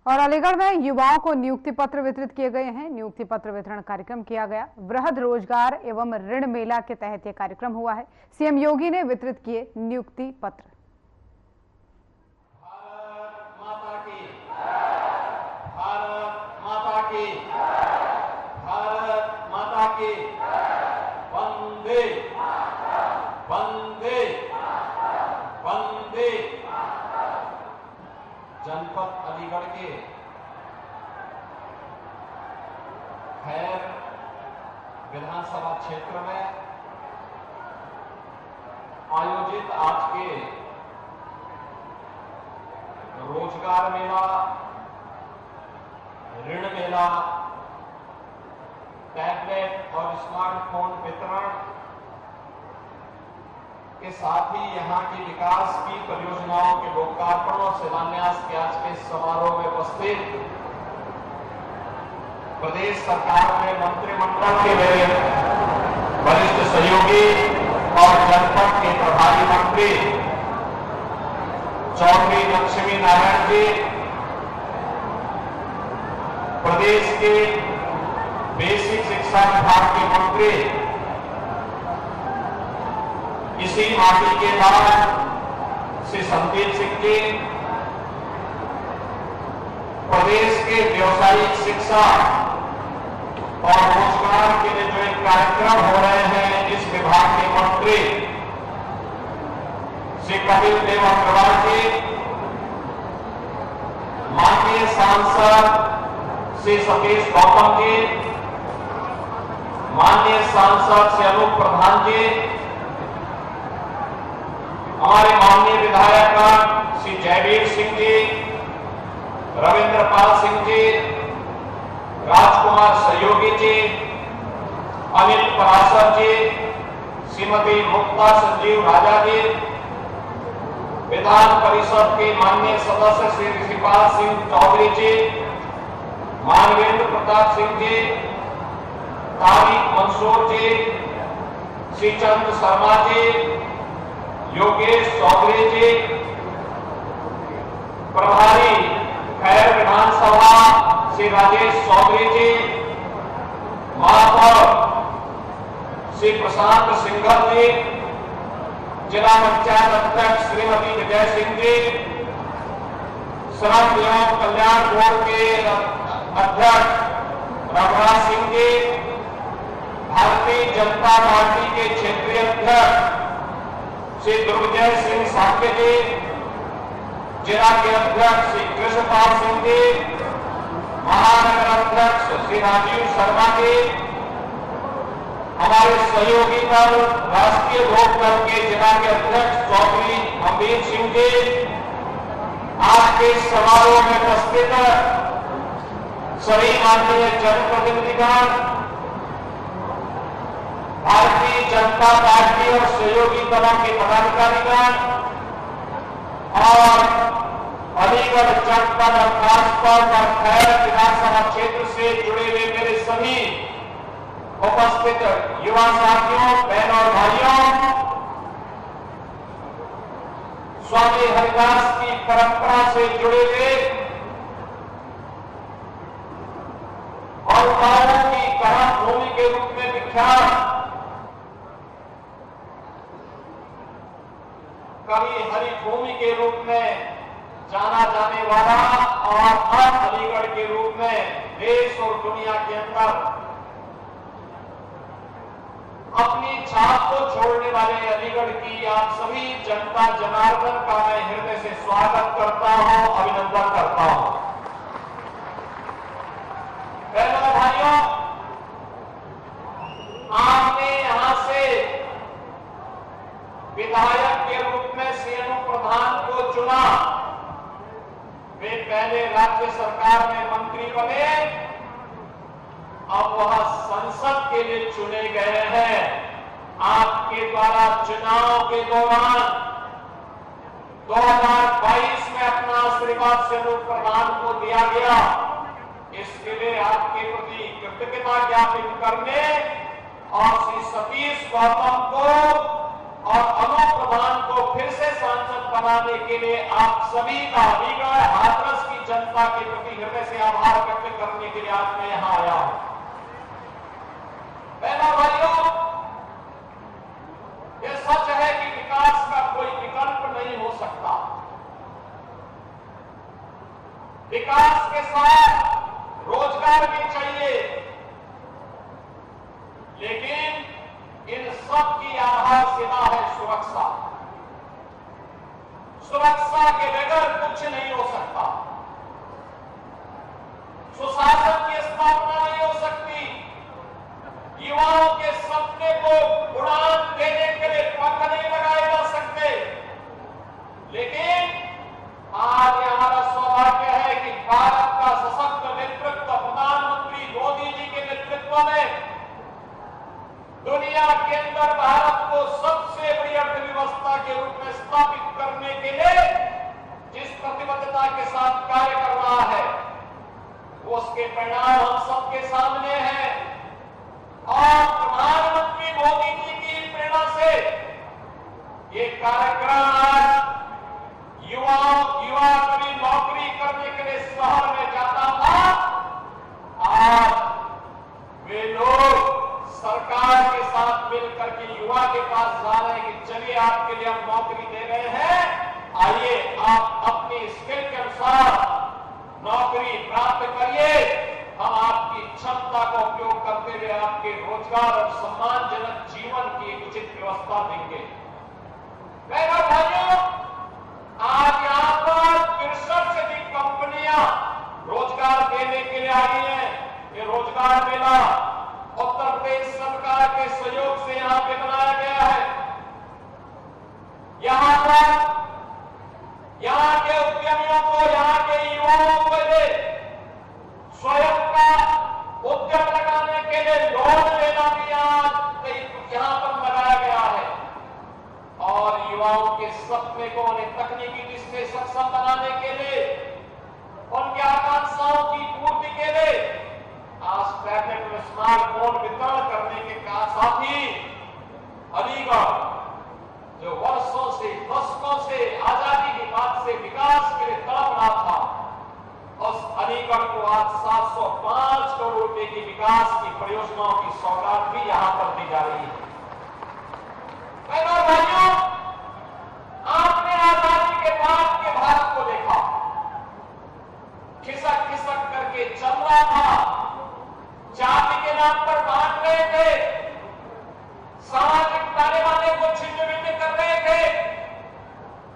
और अलीगढ़ में युवाओं को नियुक्ति पत्र वितरित किए गए हैं। नियुक्ति पत्र वितरण कार्यक्रम किया गया। वृहद रोजगार एवं ऋण मेला के तहत यह कार्यक्रम हुआ है। सीएम योगी ने वितरित किए नियुक्ति पत्र। भारत माता की, भारत माता की, भारत माता की, वंदे वंदे वंदे। जनपद अलीगढ़ के खैर विधानसभा क्षेत्र में आयोजित आज के रोजगार मेला, ऋण मेला, टैबलेट और स्मार्टफोन वितरण के साथ ही यहां की विकास की परियोजनाओं के लोकार्पण और शिलान्यास के आज के समारोह में उपस्थित प्रदेश सरकार में मंत्रिमंडल के मेरे वरिष्ठ सहयोगी और जनपद के प्रभारी मंत्री चौधरी लक्ष्मी नारायण जी, प्रदेश के बेसिक शिक्षा विभाग के मंत्री, इसी माटी के बाद श्री संदीप सिंह जी, प्रदेश के व्यावसायिक शिक्षा और रोजगार के लिए जो एक कार्यक्रम हो रहे हैं, इस विभाग के मंत्री श्री कपिल देव अग्रवाल जी, माननीय सांसद श्री सतीश गौतम जी, माननीय सांसद श्री अनूप प्रधान जी, हमारे माननीय विधायक श्री जयवीर सिंह जी, रविंद्र पाल सिंह जी, राजकुमार सहयोगी जी, अनिल पराशर जी, श्रीमती मुक्ता संजीव राजा जी, विधान परिषद के माननीय सदस्य श्री ऋषिपाल सिंह चौधरी जी, मानवेंद्र प्रताप सिंह जी, तारिक मंसूर जी, श्रीचंद शर्मा जी, योगेश चौधरी जी, प्रभारी खैर विधानसभा श्री राजेश चौधरी जी, महापौर श्री प्रशांत सिंघल जी, जिला पंचायत अध्यक्ष श्रीमती विजय सिंह जी, श्रम एवं कल्याण बोर्ड के अध्यक्ष रघुराज सिंह जी, भारतीय जनता पार्टी के क्षेत्रीय अध्यक्ष श्री दुर्जय सिंह साके जी, जिला के अध्यक्ष श्री कृष्णपाल सिंह जी, महानगर अध्यक्ष श्री राजीव शर्मा जी, हमारे सहयोगी दल राष्ट्रीय लोकदल के जिला के अध्यक्ष चौधरी अमरीत सिंह जी, आज के समारोह में उपस्थित सभी माननीय जनप्रतिनिधिगण, भारतीय जनता पार्टी और सहयोगी दलों के पदाधिकारीगण और अलीगढ़ जनपद और खासतौर पर खैर विधानसभा क्षेत्र से जुड़े हुए मेरे सभी उपस्थित युवा साथियों, बहनों और भाइयों, स्वामी हरिदास की परंपरा से जुड़े हुए और गांवों की कर्म भूमि के रूप में विख्यात कवि हरिभूमि के रूप में जाना जाने वाला और अब अलीगढ़ के रूप में देश और दुनिया के अंदर अपनी छाप को छोड़ने वाले अलीगढ़ की आप सभी जनता जनार्दन का मैं हृदय से स्वागत करता हूं, अभिनंदन करता हूं। बहनों और भाइयों, आपने यहां से विधायक के रूप में श्री अनूप प्रधान को चुना। वे पहले राज्य सरकार में मंत्री बने, अब वह संसद के लिए चुने गए हैं। आपके द्वारा चुनाव के दौरान 2022 में अपना आशीर्वाद श्री अनूप प्रधान को दिया गया। इसके लिए आपके प्रति कृतज्ञता ज्ञापित करने और श्री सतीश गौतम को और अनूप प्रधान को फिर से सांसद बनाने के लिए आप सभी का अलीगढ़ हाथरस की जनता के प्रति हृदय से आभार व्यक्त करने के लिए आज मैं यहां आया हूं। बहनों भाइयों, यह सच है कि विकास का कोई विकल्प नहीं हो सकता। विकास के साथ रोजगार भी चाहिए, लेकिन इन सब की आधारशिला है सुरक्षा। सुरक्षा के बगैर कुछ नहीं हो सकता। सुशासन की स्थापना नहीं हो सकती। युवाओं के सपने को उड़ान देने के लिए पंख नहीं लगाए जा सकते। लेकिन आज हमारा सौभाग्य है कि भारत का सशक्त नेतृत्व प्रधानमंत्री मोदी जी के नेतृत्व में दुनिया के अंदर भारत को सबसे बड़ी अर्थव्यवस्था के रूप में स्थापित करने के लिए जिस प्रतिबद्धता के साथ कार्य कर रहा है, वो उसके परिणाम हम सबके सामने हैं। और प्रधानमंत्री मोदी जी की प्रेरणा से ये कार्यक्रम आज युवा कभी नौकरी करने के लिए शहर में जाता था, आज वे लोग सरकार के साथ मिलकर के युवा के पास जा रहे हैं कि चलिए आपके लिए हम नौकरी दे रहे हैं, आइए आप अपनी स्किल के अनुसार नौकरी प्राप्त करिए, हम आपकी क्षमता का उपयोग करते हुए आपके रोजगार और सम्मानजनक जीवन की एक उचित व्यवस्था देंगे। बहनों भाइयों, आज यहां पर 63 से अधिक कंपनियां रोजगार देने के लिए आई हैं। ये रोजगार मेला उत्तर प्रदेश सरकार के सहयोग से यहां पे बनाया गया है। यहां पर यहां के उद्यमियों को, यहां के युवाओं को स्वयं का उद्यम लगाने के लिए लोन लेना भी यहां पर लगाया गया है। और युवाओं के सपने को उन्हें तकनीकी दृष्टि से सक्षम बनाने के लिए, उनकी आकांक्षाओं की पूर्ति के लिए आज टैबलेट में स्मार्टफोन वितरण करने के साथ ही अलीगढ़ जो वर्षों से, दशकों से आजादी के बाद से विकास के लिए तड़प रहा था, उस अलीगढ़ को आज 705 करोड़ रुपए की विकास की परियोजनाओं की सौगात भी यहां पर दी जा रही है। बहनों भाइयों, आपने आजादी के बाद के भारत को देखा, खिसक खिसक करके चल रहा था, जाति के नाम पर बांट रहे थे, सामाजिक ताने बाने को छिन्न भिन्न कर रहे थे,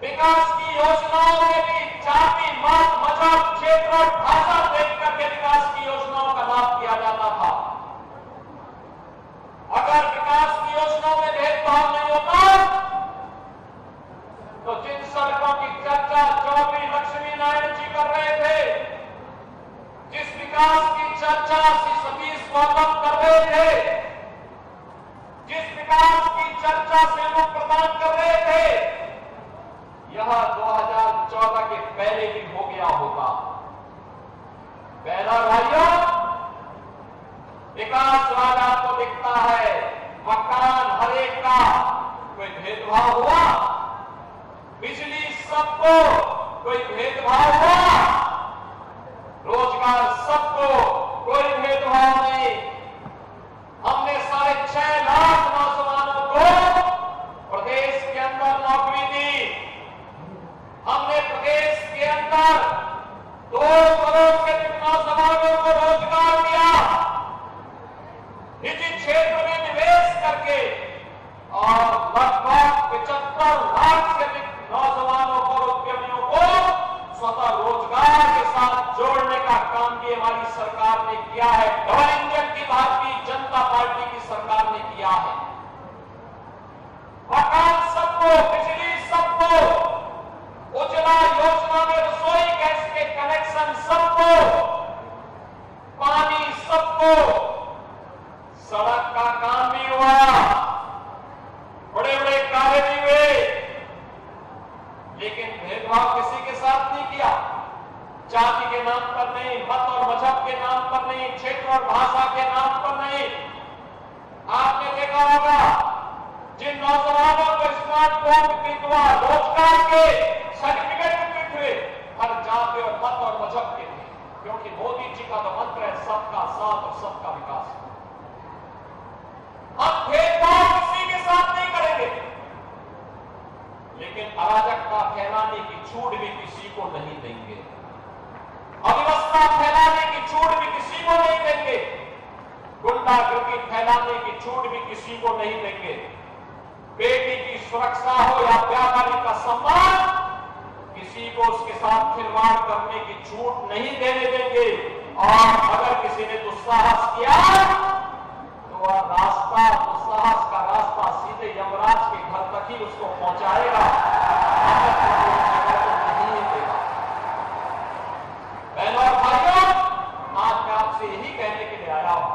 विकास की योजनाओं में भी जाति, मत, मजहब, क्षेत्र और भाषा देख करके विकास की योजनाओं का लाभ किया जाता था। अगर विकास की योजनाओं में भेदभाव नहीं होता तो जिन सड़कों की चर्चा चौधरी लक्ष्मी नारायण जी कर रहे थे, जिस विकास की चर्चा श्री सतीश गौतम कर रहे थे, जिस विकास की चर्चा से लोग प्रदान कर रहे थे, यह 2014 के पहले भी हो गया होगा। पहला भाइयों, विकास राज आपको दिखता है, मकान हर एक का, कोई भेदभाव हुआ? बिजली सबको, कोई भेदभाव हुआ? रोजगार सबको, कोई भेदभाव नहीं। हमने 6.5 लाख नौजवानों को प्रदेश के अंदर नौकरी दी। हमने प्रदेश के अंदर 2 करोड़ से अधिक नौजवानों को रोजगार दिया, निजी क्षेत्र में निवेश करके, और लगभग 75 लाख से अधिक नौजवानों को, उद्यमियों को स्वतः रोजगार के साथ जोड़ने का काम भी हमारी सरकार ने किया है। डबल इंजन की भारतीय जनता पार्टी की सरकार ने किया है। मकान सबको, बिजली सबको, उज्ज्वला योजना में रसोई गैस के कनेक्शन सबको, पानी सबको, सड़क का काम भी हुआ, बड़े बड़े कार्य भी हुए, लेकिन भेदभाव किसी के साथ नहीं किया। जाति के नाम पर नहीं, मत और मजहब के नाम पर नहीं, क्षेत्र और भाषा के नाम पर नहीं। आपने देखा होगा जिन नौजवानों को स्मार्टफोन वितरित हुआ, रोजगार के सर्टिफिकेट वितरित हुए, हर जाति और मत और मजहब के थे, क्योंकि मोदी जी का तो मंत्र है सबका साथ और सबका विकास। हम भेदभाव किसी के साथ नहीं करेंगे, लेकिन अराजकता फैलाने की छूट भी किसी को नहीं देंगे, अव्यवस्था फैलाने की छूट भी किसी को नहीं देंगे, गुंडागर्दी फैलाने की छूट भी किसी को नहीं देंगे। बेटी की सुरक्षा हो या व्यापारी का सम्मान, किसी को उसके साथ खिलवाड़ करने की छूट नहीं देने देंगे। और अगर किसी ने दुस्साहस किया तो वह रास्ता, दुस्साहस का रास्ता सीधे यमराज के घर तक ही उसको पहुंचाएगा, नहीं देगा। बहनों और भाइयों, आज मैं आपसे यही कहने के लिए आया हूं,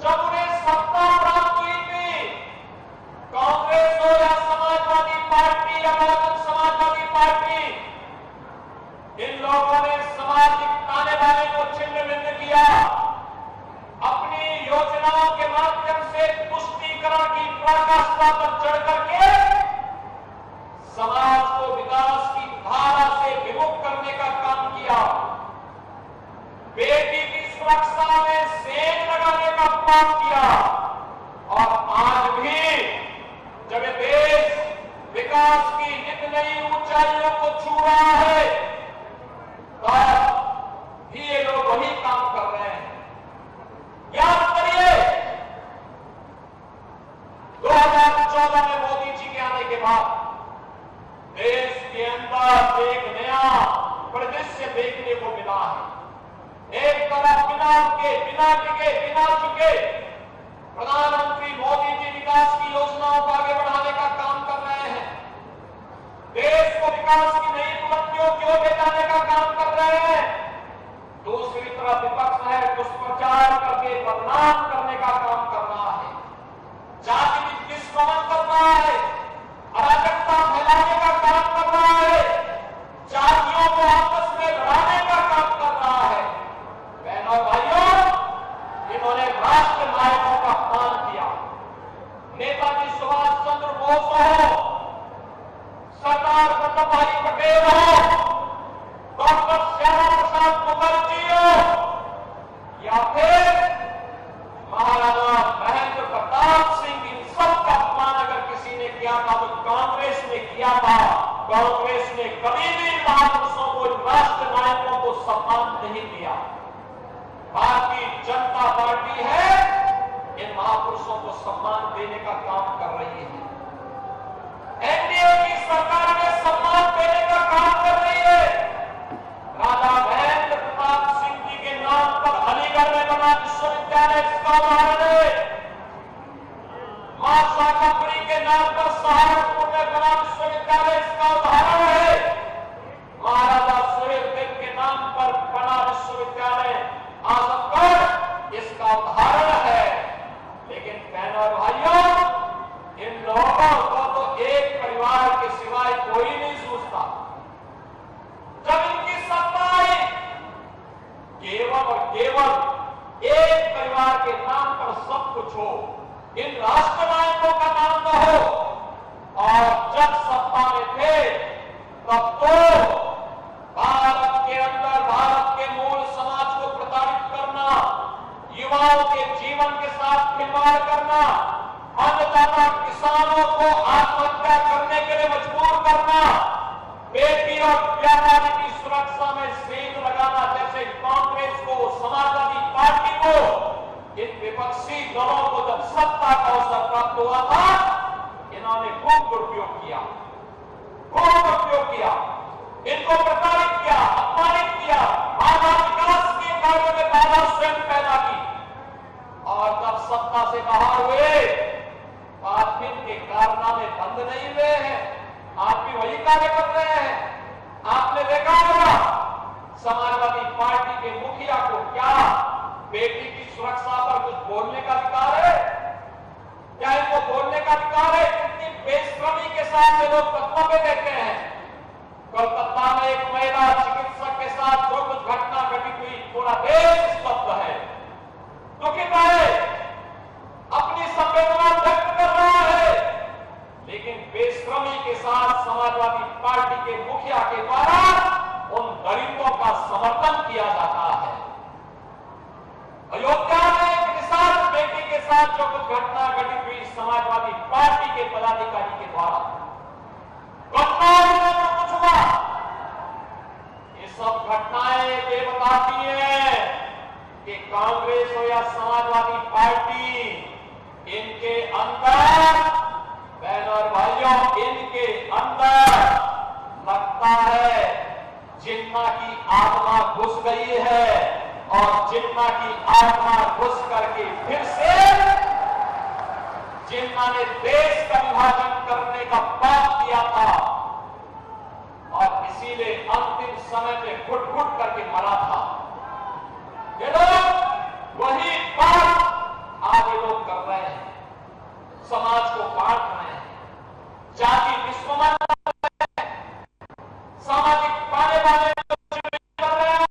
जब उन्हें सत्ता प्राप्त हुई थी, कांग्रेस हो या समाजवादी पार्टी या बहुजन समाजवादी पार्टी, इन लोगों ने सामाजिक ताने बाने को छिन्न भिन्न किया, अपनी योजनाओं के माध्यम से तुष्टीकरण की पराकाष्ठा पर चढ़ करके समाज को विकास की धारा से विमुख करने का काम किया, बेटी की सुरक्षा में सेंध लगाने का काम किया। और आज भी जब देश विकास की नित नई ऊंचाइयों को छू रहा है, तब भी ये लोग वही काम कर रहे हैं। याद करिए, 2014 में मोदी जी के आने के बाद देश के अंदर एक नया परिदृश्य देखने को मिला है। एक तरफ बिना टिके, बिना झुके प्रधानमंत्री मोदी जी विकास की योजनाओं को आगे बढ़ाने का काम कर रहे हैं, देश को विकास की नई बुलंदियों की ओर ले जाने का काम कर रहे हैं। दूसरी तरफ विपक्ष है, दुष्प्रचार करके बदनाम करने का काम कर रहा है, जाति दुष्प्रचार कर रहा है, अराजकता फैलाने का काम कर रहा है, जातियों को आपस में लड़ाने का काम कर रहा है। बहनों और भाइयों, इन्होंने राष्ट्र नायकों का अपमान किया। नेताजी सुभाष चंद्र बोस हो, सरदार वल्लभ भाई पटेल हो, डॉक्टर श्यामा प्रसाद मुखर्जी हो, या फिर महाराणा महेंद्र प्रताप सिंह, इन सबका अपमान अगर किसी ने किया था तो कांग्रेस ने किया था। कांग्रेस ने कभी भी महापुरुषों को, राष्ट्र नायकों को सम्मान नहीं दिया। भारतीय जनता पार्टी है, इन महापुरुषों को सम्मान देने का काम कर रही है। एनडीए की सरकार में सम्मान देने का काम कर रही है। राजा महेंद्र प्रताप सिंह जी के नाम पर अलीगढ़ में बना विश्वविद्यालय इसका उदाहरण है। मां शाकंभरी के नाम पर सहारनपुर में बना विश्वविद्यालय इसका उदाहरण है। महाराजा सुहेलदेव के नाम पर बना विश्वविद्यालय आजमगढ़ इसका उदाहरण है। लेकिन बहनों और भाइयों, इन लोगों को तो एक परिवार के सिवाय कोई नहीं सूझता। जब इनकी सत्ता आई, केवल और केवल एक परिवार के नाम पर सब कुछ हो, इन राष्ट्र नायकों का नाम न हो। और जब सत्ता में थे तब तो भारत के अंदर भारत के मूल समाज को प्रताड़ित करना, युवाओं के जीवन के साथ खिलवाड़ करना, अन्नदाता किसानों को आत्महत्या करने के लिए मजबूर करना, बेटी और व्यापारी की सुरक्षा में सेंध लगाना, जैसे कांग्रेस को, समाजवादी पार्टी को, इन विपक्षी दलों को जब सत्ता का अवसर प्राप्त हुआ था, इन्होंने खूब दुरुपयोग किया, इनको प्रताड़ित किया, अपमानित किया, बाधा, विकास के कार्यों में बाधा स्वयं पैदा की। और जब सत्ता से बाहर हुए तो आज भी इनके कारनामे बंद नहीं हुए हैं, आज भी वही कार्य कर रहे हैं। आपने देखा होगा, समाजवादी पार्टी के मुखिया को क्या बेटी की सुरक्षा पर कुछ बोलने का अधिकार है? क्या इनको बोलने का अधिकार है? कितनी बेशर्मी के साथ ये लोग वक्तव्य देते हैं। कोलकाता में एक महिला चिकित्सक के साथ जो कुछ घटना घटित हुई, पूरा देश स्तब्ध है, दुखित है, अपनी संवेदना घटना घटित हुई समाजवादी पार्टी के पदाधिकारी के द्वारा। घटना कुछ हुआ, ये सब घटनाएं ये बताती है कि कांग्रेस हो या समाजवादी पार्टी, इनके अंदर बहनों और भाइयों, इनके अंदर लगता है जिन्ना की आत्मा घुस गई है, और जिन्ना की आत्मा घुस करके फिर से जिन्ना ने देश का विभाजन करने का पाप किया था, और इसीलिए अंतिम समय में घुट घुट करके मरा था। ये लोग वही बात आगे लोग कर रहे हैं, समाज को बांट रहे हैं, जाति विस्मरण कर रहे हैं, सामाजिक पाने वाले कर रहे हैं,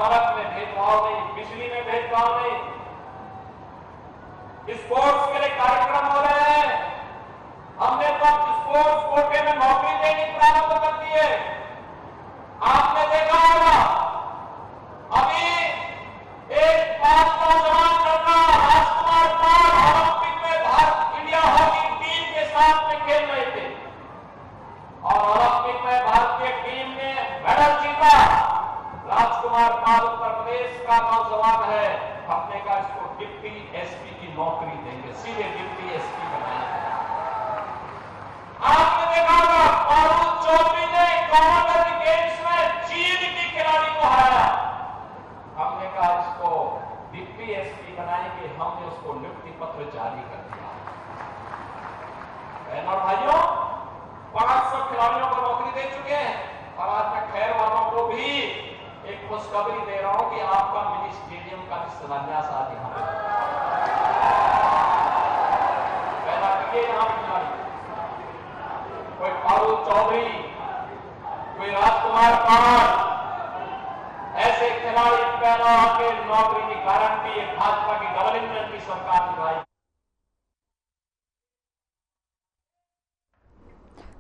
सड़क में भेदभाव नहीं, बिजली में भेदभाव नहीं, स्पोर्ट्स के लिए कार्यक्रम हो रहे हैं। हमने तो स्पोर्ट्स कोटे में नौकरी देनी प्रारंभ कर दी है। आपने देखा होगा अभी एक 5 नौजवान लड़का राजकुमार पाल ओलंपिक में भारत इंडिया हॉकी टीम के साथ में खेल रहे थे और ओलंपिक में भारतीय टीम ने मेडल जीता। राजकुमार पाल उत्तर प्रदेश का नौजवान है। हमने कहा इसको डिप्टी एसपी की नौकरी देंगे, सीधे डिप्टी एसपी बनाएंगे। आपने देखा होगा पारुल चौधरी ने कॉमनवेल्थ गेम्स में चीन की खिलाड़ी को हराया। हमने कहा इसको डिप्टी एसपी बनाएंगे, हमने उसको नियुक्ति पत्र जारी कर दिया। बहनों और भाइयों, 500 खिलाड़ियों को नौकरी दे चुके हैं और आज मैं खैर वालों को भी एक खुशखबरी दे रहा हूं कि आपका मिनी स्टेडियम का भी शिलान्यास आज यहां पर पैदा किए। यहां खिलाड़ी कोई पारुल चौधरी, कोई राजकुमार पाल, ऐसे खिलाड़ी पैदा होकर नौकरी की गारंटी एक भाजपा की डबल इंजन की सरकार निभाई।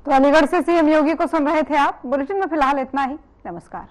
तो अलीगढ़ से सीएम योगी को सुन रहे थे आप। बुलेटिन में फिलहाल इतना ही। नमस्कार।